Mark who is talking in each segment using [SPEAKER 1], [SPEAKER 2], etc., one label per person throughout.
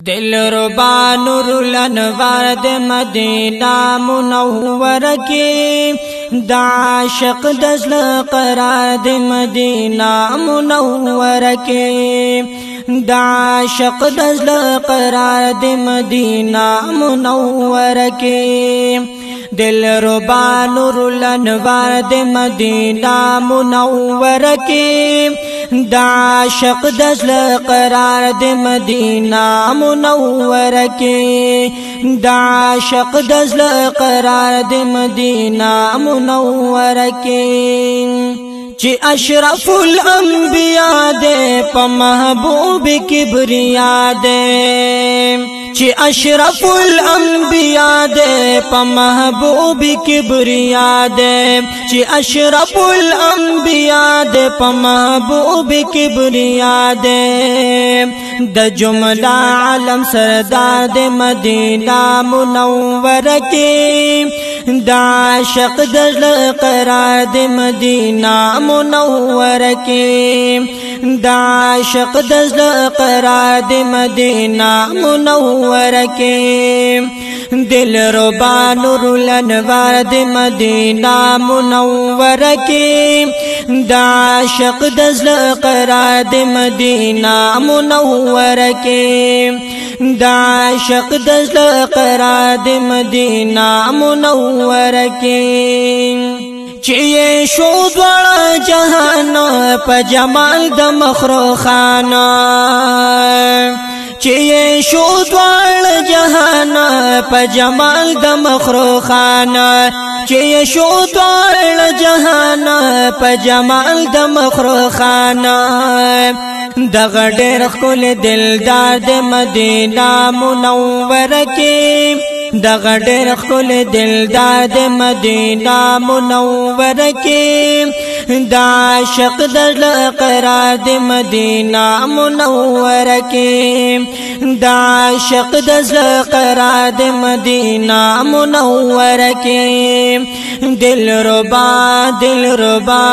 [SPEAKER 1] دلربا نور الانوار د مدینہ منور کی دا عاشق دزل قرار د مدینہ منور کی دا عاشق دزل قرار د مدینہ منور کی دلربا نور الانوار د مدینہ منور کی دا عاشق دزل قرار د مدینہ منور کی دا عاشق دزل قرار د مدینہ منور کی چی اشرف الانبیاء دے پا محبوب کبریا دے چی اشرف الانبیاء دے پا محبوب کبریا دے چی اشرف الانبیاء دے پا محبوب کبریا دے دا جملہ عالم سردار دے مدینہ منور کی دا عاشق دزل قرار دے مدینہ منور کی دا عاشق دزل قرار دے مدینہ منور کی دلربا نور الانوار دے مدینہ منور کی دا عاشق دزل قرار دے مدینہ منور کی دا عاشق دزل قرار دے مدینہ منور کی چیئے شو دوڑا جہان پا جمال دا مخروخانا چیئے شو دوڑا جہان پا جمال دا مخروخانا چیئے شو دوڑا جہان پا جمال دا مخروخانا دغه ډېر ښکلی دلدار د مدینہ منور کی دغه ډېر ښکلی دلدار د مدینہ منور کی دا عاشق دزل قرار د مدینہ منور کی دا عاشق دزل قرار د مدینہ منور کی دلربا دلربا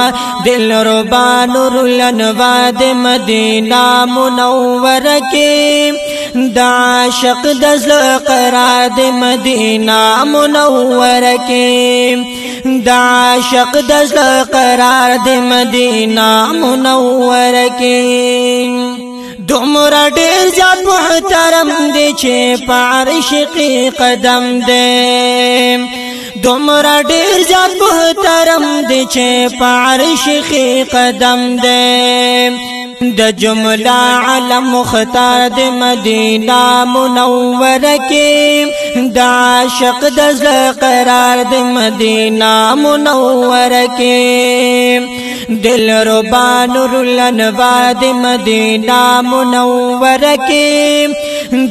[SPEAKER 1] دلربا نور الانوار د مدینہ منور کی دا عاشق دزل قرار د مدینہ منور کی دا عاشق دزل قرار د مدینہ منور کی دومره ډیر زیات محترم دی چې په عرش کې قدم دی دومره ډیر زیات محترم دی چې په عرش کې قدم دی د جمله علم مختار د مدینہ منور کی دا عاشق دزل قرار د مدینہ منور کی دلربا نور الانوار د مدینہ منور کی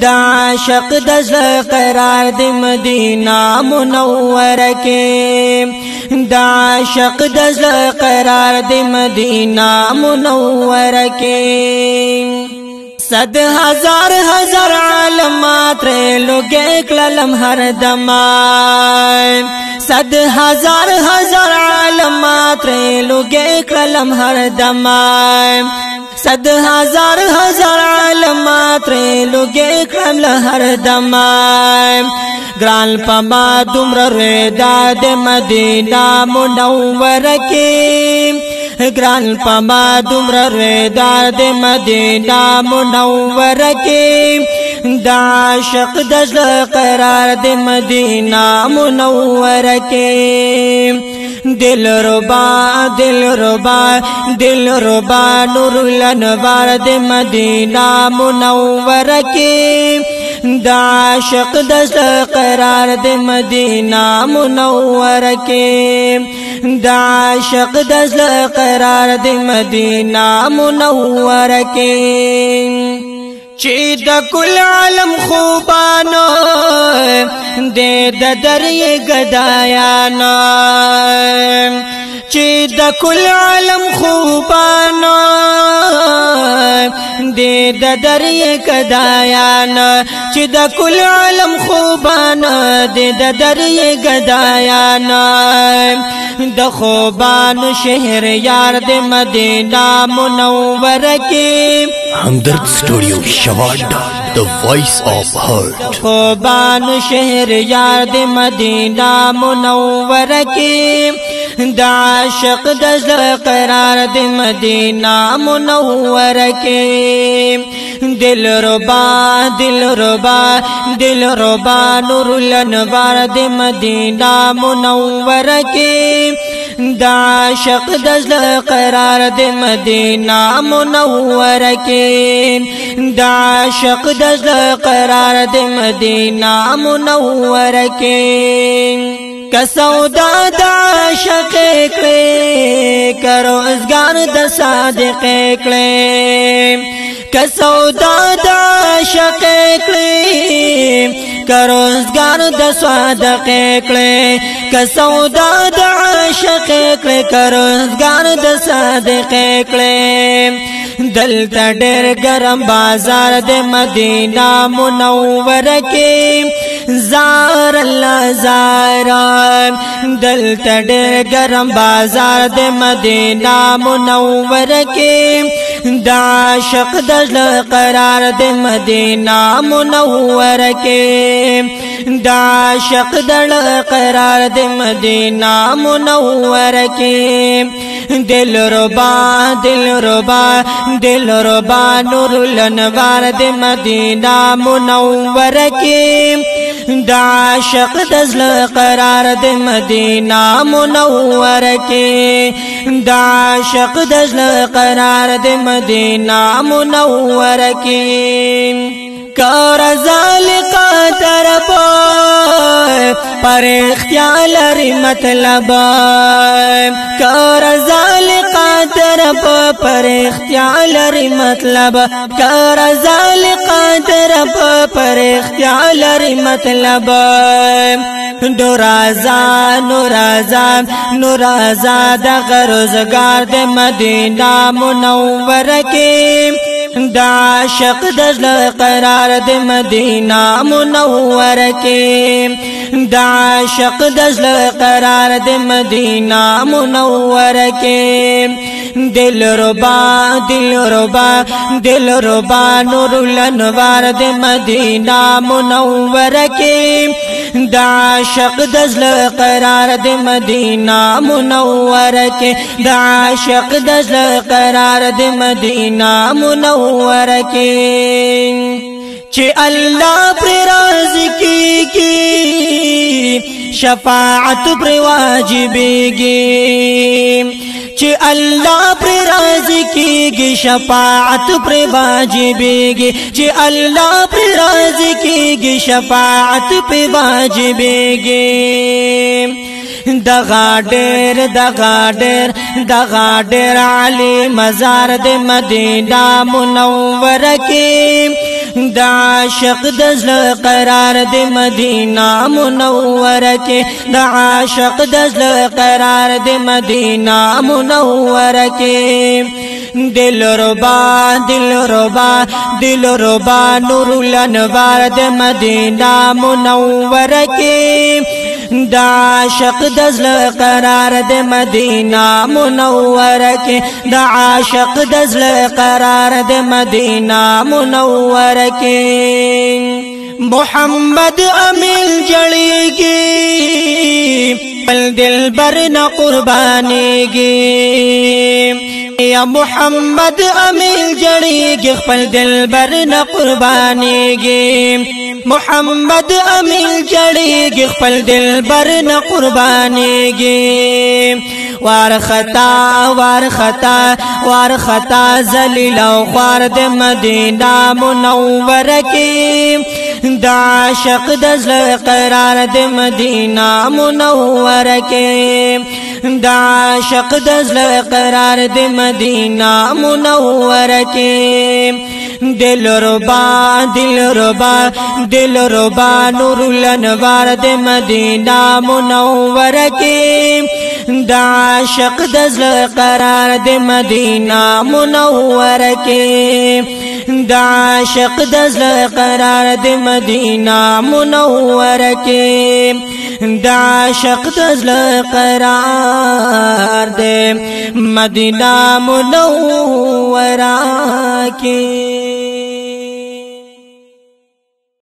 [SPEAKER 1] دا عاشق دزل قرار د مدینہ منور کی دا عاشق دزل قرار د مدینہ منور کی صد ہزار ہزار عالمات لوگے کلم ہر دمان صد ہزار ہزار عالمات لوگے کلم ہر دمان صد ہزار ہزار عالمات لوگے کلم ہر دمان گران پما دمر رداد مدینہ منور کی گران پما دمر رداد مدینہ منور کی دا عاشق دزل قرار د مدینہ منور کی دلربا دلربا دلربا نور الانوار د مدینہ منور کی دا عاشق دزل قرار د مدینہ منور کی دا عاشق دزل قرار د مدینہ منور کی چی دا کل عالم خوبانو دے دا دری گدایانا چې د کل عالم خوبانا د درې گدایان چې د کل عالم خوبانا د درې گدایان د خوبان شهر یار د مدینہ منوره کې
[SPEAKER 2] Hamdard Studio Shavada, the voice of heart.
[SPEAKER 1] خوبان شهر یار د مدینہ منوره کې د عاشق د زړه قرار د مدینہ منوره کې دلربا نور الانوار د مدینہ منوره کې د عاشق د زړه قرار د مدینہ منوره کې د عاشق د زړه قرار د مدینہ منوره کې کسودا د عاشق کړه کرو ازګار د صادق کړه کسودا د عاشق کړه کرو ازګار د صادق کړه کسودا د عاشق کړه کرو ازګار د صادق کړه دلته ډېر ګرم بازار د مدینہ منوره کې زار الله زارا دلته ډېر ګرم بازار د مدینہ منوره کې د عاشق د زړه قرار د مدینہ منوره کې د عاشق د زړه قرار د مدینہ منوره کې دلربا نور الانوار د مدینہ منوره کې د عاشق د زړه قرار د مدینہ منوره کې د عاشق د زړه قرار د مدینہ منوره کې کار ذالقا طرف پر اختیار لري مطلب کار ذالقا طرف پر اختیار لري مطلب کار ذالقا طرف پر اختیار لري مطلب نورازا د غرزگار د مدینہ منوره کې د عاشق د زړه قرار د مدینہ منوره کې د عاشق د زړه قرار د مدینہ منوره کې دلربا نور الانوار د مدینہ منوره کې د عاشق د زړه قرار د مدینہ منوره کې د عاشق د زړه قرار د مدینہ منوره کې چې الله پر راضي کیږي شفاعت پر واجبېږي چې الله پر راضي کیږي شفاعت پر واجبېږي چې الله پر راضي کیږي شفاعت پر واجبېږي دغا ډېر علی مزار د مدینہ منوره کې د عاشق د زړه قرار د مدینہ منوره کې د عاشق د زړه قرار د مدینہ منوره کې دلربا نور الانوار د مدینہ منوره کې د عاشق د زړه قرار د مدینہ منوره کې د عاشق د زړه قرار د مدینہ منوره کې محمد امین جړېږي بل دلبر نه قربانېږي یا محمد امین جړېږي خپل دلبر نه قربانېږي محمد امین جړېږي خپل دلبر نه قربانېږي وار خطا ذلیل او خوار د مدینہ منوره کې د عاشق د زړه قرار د مدینہ منوره کې د عاشق د زړه قرار د مدینہ منوره کې دلربا نور الانوار د مدینہ منوره کې دا عاشق دزل قرار د مدینہ منور کی دا عاشق دزل قرار د مدینہ منور کی دا عاشق دزل قرار د مدینہ منور کی